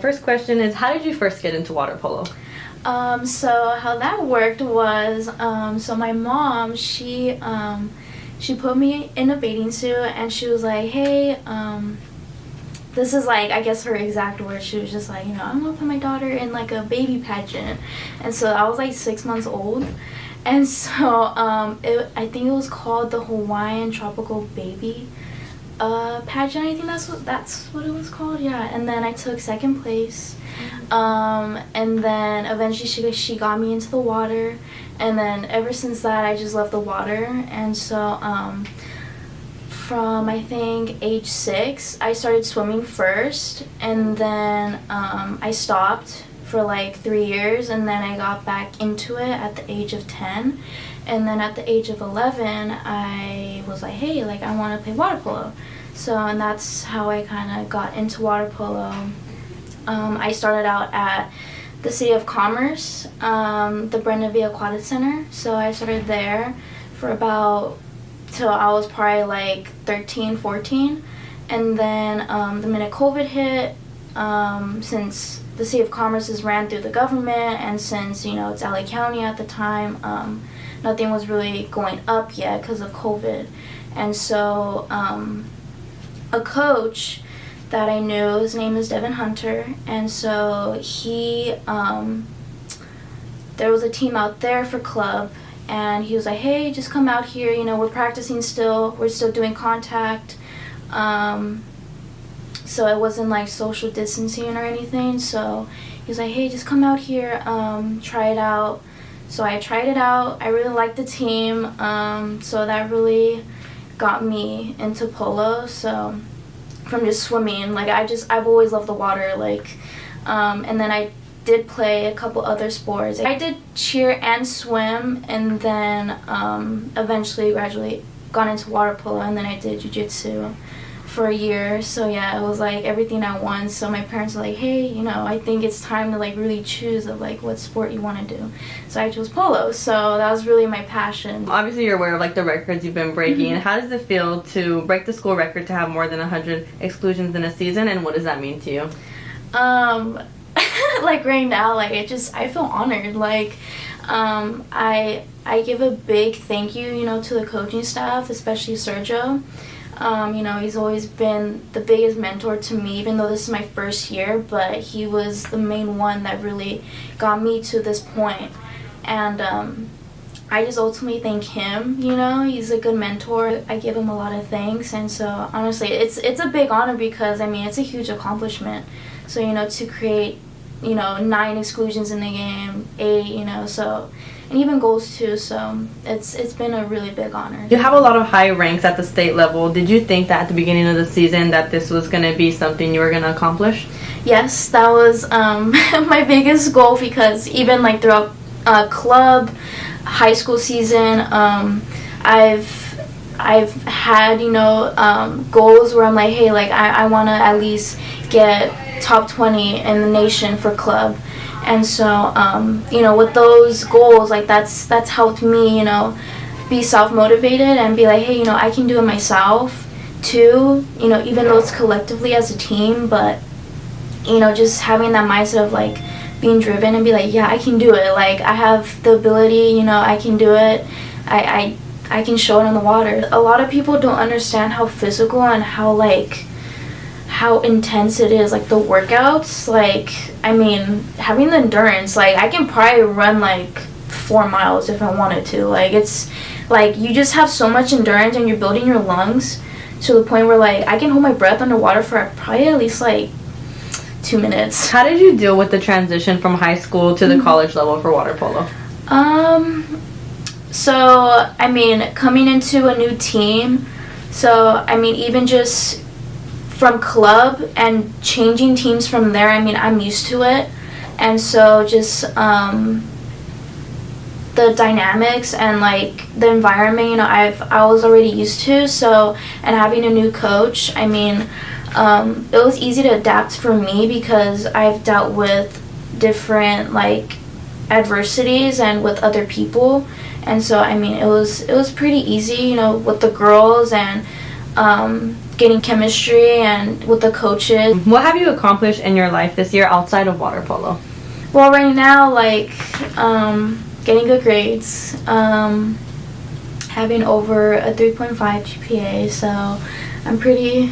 First question is, how did you first get into water polo? So how that worked was, so my mom, she put me in a bathing suit and she was like, hey, this is like, I guess her exact words, she was just like, I'm gonna put my daughter in like a baby pageant. And so I was like 6 months old. And so I think it was called the Hawaiian Tropical Baby pageant. I think that's what it was called. Yeah. And then I took second place. And then eventually she got me into the water, and then ever since that I just love the water. And so from I think age 6 I started swimming first, and then I stopped for like 3 years, and then I got back into it at the age of 10. And then at the age of 11 I was like, hey, like I want to play water polo. So, and that's how I kind of got into water polo. I started out at the City of Commerce, the Brenda Aquatic Center. So I started there for about till I was probably like 13, 14. And then the minute COVID hit, since the City of Commerce is ran through the government, and since, it's LA County at the time, nothing was really going up yet because of COVID. And so a coach that I knew, his name is Devin Hunter, and so he, there was a team out there for club, and he was like, hey, just come out here, we're practicing still, we're still doing contact, so it wasn't like social distancing or anything. So he was like, hey, just come out here, try it out. So I tried it out, I really liked the team, so that really got me into polo. So from just swimming, like I've always loved the water, like, and then I did play a couple other sports. I did cheer and swim, and then eventually gradually got into water polo, and then I did jiu-jitsu for a year. So yeah, it was like everything at once. So my parents were like, hey, I think it's time to like really choose of like what sport you want to do. So I chose polo. So that was really my passion. Obviously you're aware of like the records you've been breaking. Mm-hmm. How does it feel to break the school record to have more than 100 exclusions in a season, and what does that mean to you? Like right now, like I feel honored. Like I give a big thank you, to the coaching staff, especially Sergio. He's always been the biggest mentor to me, even though this is my first year, but he was the main one that really got me to this point. And I just ultimately thank him, he's a good mentor. I give him a lot of thanks, and so honestly, it's a big honor because, it's a huge accomplishment. So, to create, 9 exclusions in the game, 8, so, and even goals too, so it's been a really big honor. You have a lot of high ranks at the state level. Did you think that at the beginning of the season that this was going to be something you were going to accomplish? Yes, that was my biggest goal, because even like throughout club, high school season, I've had, goals where I'm like, hey, like I want to at least get top 20 in the nation for club. And so, with those goals, like that's helped me, be self-motivated and be like, hey, I can do it myself too, even though it's collectively as a team, but, just having that mindset of like being driven and be like, yeah, I can do it. Like I have the ability, I can do it. I can show it in the water. A lot of people don't understand how physical and how intense it is, like the workouts. Like, having the endurance, like I can probably run like 4 miles if I wanted to. Like it's like you just have so much endurance, and you're building your lungs to the point where like I can hold my breath underwater for probably at least like 2 minutes. How did you deal with the transition from high school to the college level for water polo? So coming into a new team, so even just from club and changing teams from there, I'm used to it. And so just the dynamics and like the environment, I was already used to. So, and having a new coach, it was easy to adapt for me because I've dealt with different like adversities and with other people. And so it was pretty easy, with the girls, and getting chemistry and with the coaches. What have you accomplished in your life this year outside of water polo? Well, right now, like, getting good grades, having over a 3.5 GPA, so I'm pretty,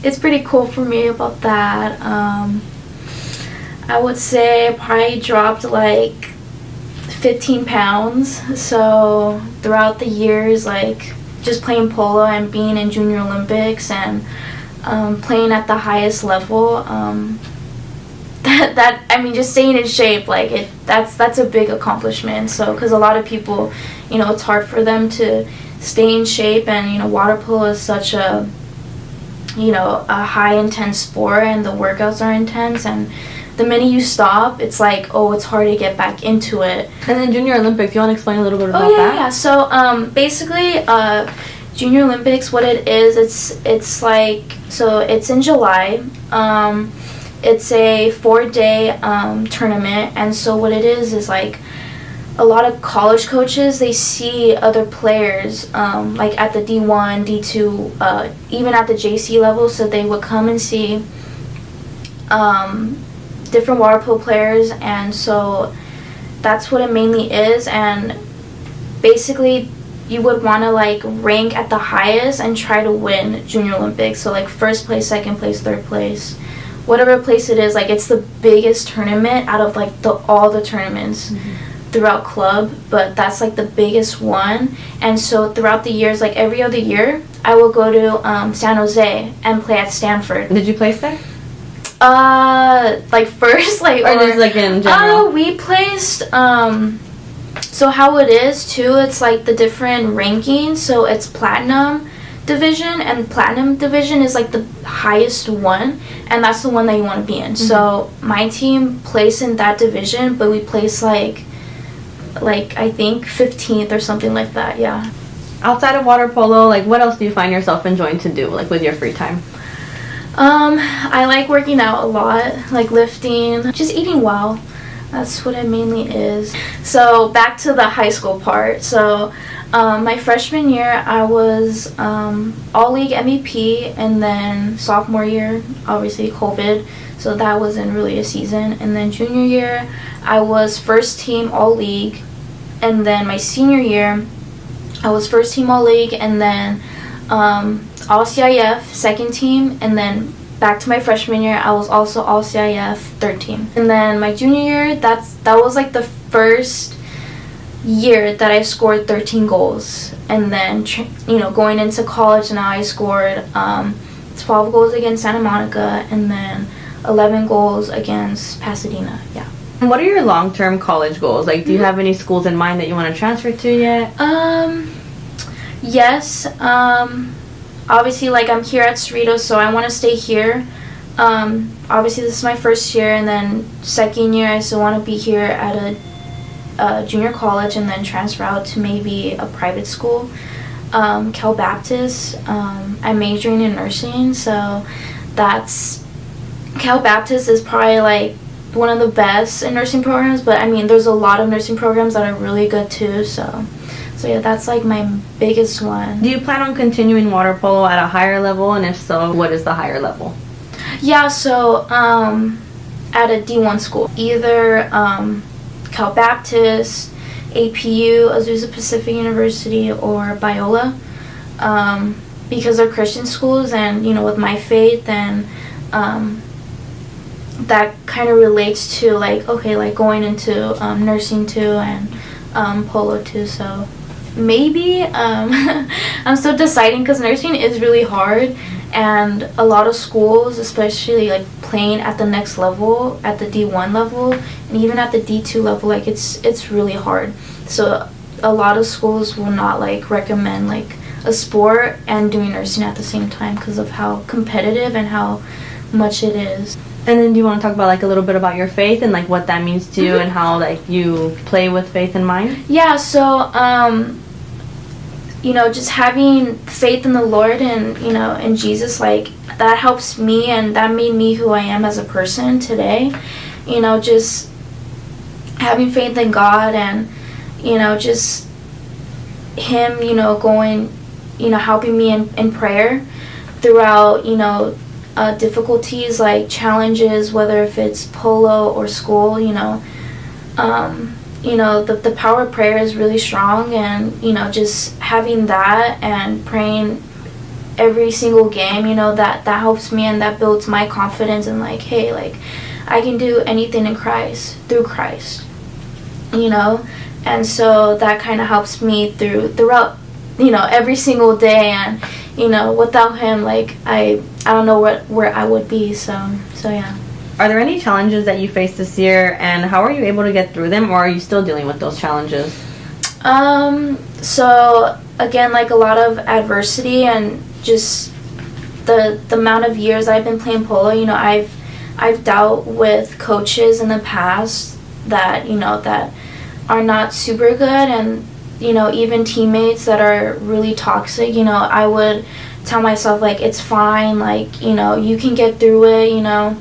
it's pretty cool for me about that. I would say I probably dropped like 15 pounds, so throughout the years, like, just playing polo and being in Junior Olympics and playing at the highest level, that I mean, just staying in shape, like, that's a big accomplishment. So, because a lot of people, you know, it's hard for them to stay in shape, and, you know, water polo is such a, you know, a high intense sport, and the workouts are intense, and the minute you stop, it's like, oh, it's hard to get back into it. And then Junior Olympics, you want to explain a little bit about that? Yeah. So, basically, Junior Olympics, what it is, it's like, so it's in July. It's a 4-day tournament, and so what it is like, a lot of college coaches, they see other players, like at the D1, D2, even at the JC level, so they would come and see different water polo players, and so that's what it mainly is. And basically, you would want to, like, rank at the highest and try to win Junior Olympics, so like first place, second place, third place, whatever place it is. Like, it's the biggest tournament out of, like, all the tournaments throughout club, but that's like the biggest one. And so throughout the years, like every other year, I will go to San Jose and play at Stanford. Did you place there? Like first, like, or just like in general? We placed, so how it is too, it's like the different rankings, so it's platinum division, and platinum division is like the highest one, and that's the one that you want to be in. So my team placed in that division, but we placed like I think 15th or something like that. Yeah. Outside of water polo, like, what else do you find yourself enjoying to do, like, with your free time? I like working out a lot, like lifting, just eating well. That's what it mainly is. So back to the high school part. So my freshman year, I was all-league MVP, and then sophomore year, obviously COVID, so that wasn't really a season. And then junior year, I was first team all-league, and then my senior year, I was first team all-league, and then all CIF second team, and then back to my freshman year, I was also all CIF third team. And then my junior year, that was like the first year that I scored 13 goals. And then, you know, going into college now, I scored 12 goals against Santa Monica, and then 11 goals against Pasadena. Yeah. And what are your long-term college goals? Like, do you have any schools in mind that you want to transfer to yet? Yes. Obviously, like, I'm here at Cerritos, so I want to stay here. Obviously, this is my first year, and then second year, I still want to be here at a junior college, and then transfer out to maybe a private school. Cal Baptist. I'm majoring in nursing, so that's... Cal Baptist is probably, like, one of the best in nursing programs, but, I mean, there's a lot of nursing programs that are really good, too, so yeah, that's like my biggest one. Do you plan on continuing water polo at a higher level, and if so, what is the higher level? Yeah, so at a D1 school, either Cal Baptist, APU, Azusa Pacific University, or Biola, because they're Christian schools, and, you know, with my faith, and that kind of relates to, like, okay, like going into nursing too, and polo too, so maybe I'm still deciding, because nursing is really hard, and a lot of schools, especially like playing at the next level, at the D1 level, and even at the D2 level, like it's really hard. So a lot of schools will not like recommend like a sport and doing nursing at the same time because of how competitive and how much it is. And then do you want to talk about like a little bit about your faith and like what that means to you and how like you play with faith in mind? Yeah, so you know, just having faith in the Lord and, you know, in Jesus, like, that helps me, and that made me who I am as a person today. You know, just having faith in God, and, you know, just Him, you know, going helping me in prayer throughout, difficulties like challenges, whether if it's polo or school. The power of prayer is really strong, and just having that and praying every single game, that helps me, and that builds my confidence, and like, hey, like, I can do anything in Christ, through Christ, and so that kind of helps me throughout every single day. And without him, like, I don't know where I would be. So yeah. Are there any challenges that you faced this year, and how are you able to get through them, or are you still dealing with those challenges? So again, like, a lot of adversity, and just the amount of years I've been playing polo, I've dealt with coaches in the past that that are not super good, and even teammates that are really toxic. I would tell myself, like, it's fine, like, you can get through it,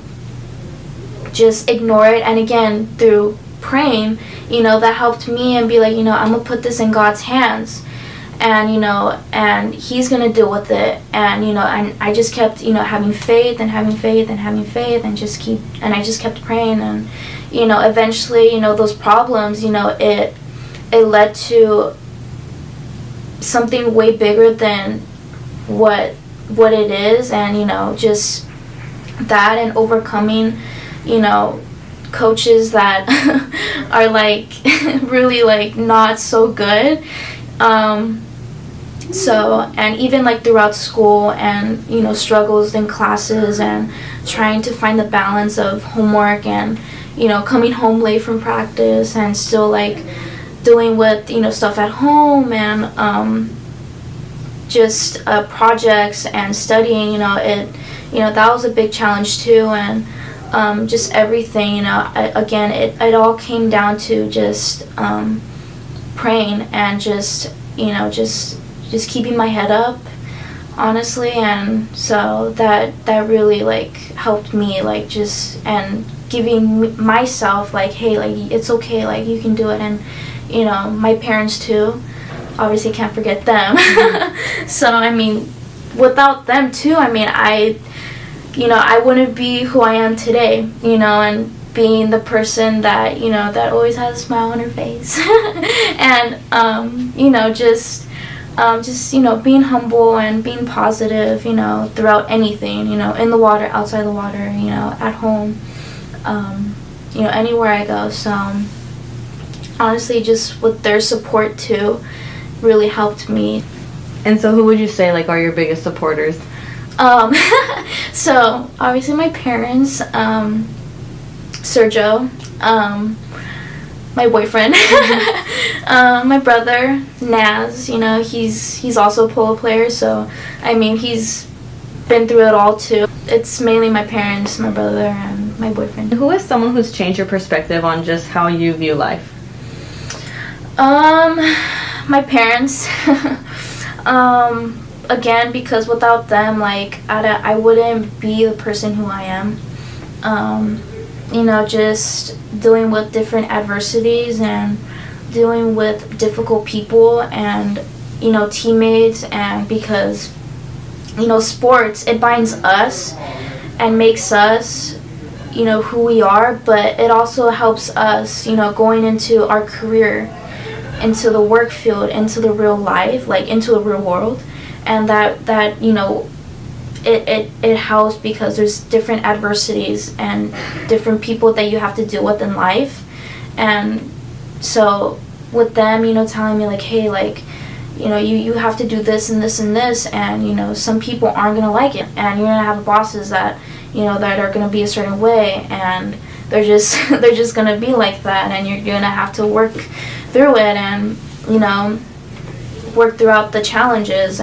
just ignore it. And again, through praying, that helped me, and be like, I'm gonna put this in God's hands, and and he's gonna deal with it. And and I just kept having faith and having faith and having faith, and I just kept praying. And eventually, those problems, it led to something way bigger than what it is. And just that, and overcoming coaches that are like really like not so good. So, and even like throughout school, and struggles in classes, and trying to find the balance of homework, and coming home late from practice, and still like dealing with stuff at home, and just projects and studying. That was a big challenge too. And just everything, again, it all came down to just praying, and just keeping my head up, honestly. And so that really like helped me, like, just, and giving myself, like, hey, like, it's okay, like, you can do it. And my parents too, obviously can't forget them. So I mean, without them too, I mean, I wouldn't be who I am today, and being the person that, that always has a smile on her face. And, just being humble and being positive, throughout anything, in the water, outside the water, at home, anywhere I go. So honestly, just with their support too, really helped me. And so who would you say, like, are your biggest supporters? So obviously my parents, Sergio, my boyfriend, my brother Naz. He's also a polo player, so I mean, he's been through it all too. It's mainly my parents, my brother, and my boyfriend. Who is someone who's changed your perspective on just how you view life? My parents. Again, because without them, like, I wouldn't be the person who I am. Just dealing with different adversities, and dealing with difficult people, and teammates. And because sports, it binds us and makes us who we are, but it also helps us going into our career, into the work field, into the real life, like into the real world. And that it helps, because there's different adversities and different people that you have to deal with in life. And so with them, telling me, like, hey, like, you have to do this and this and this, and some people aren't gonna like it, and you're gonna have bosses that that are gonna be a certain way, and they're just gonna be like that, and you're gonna have to work through it, and work throughout the challenges.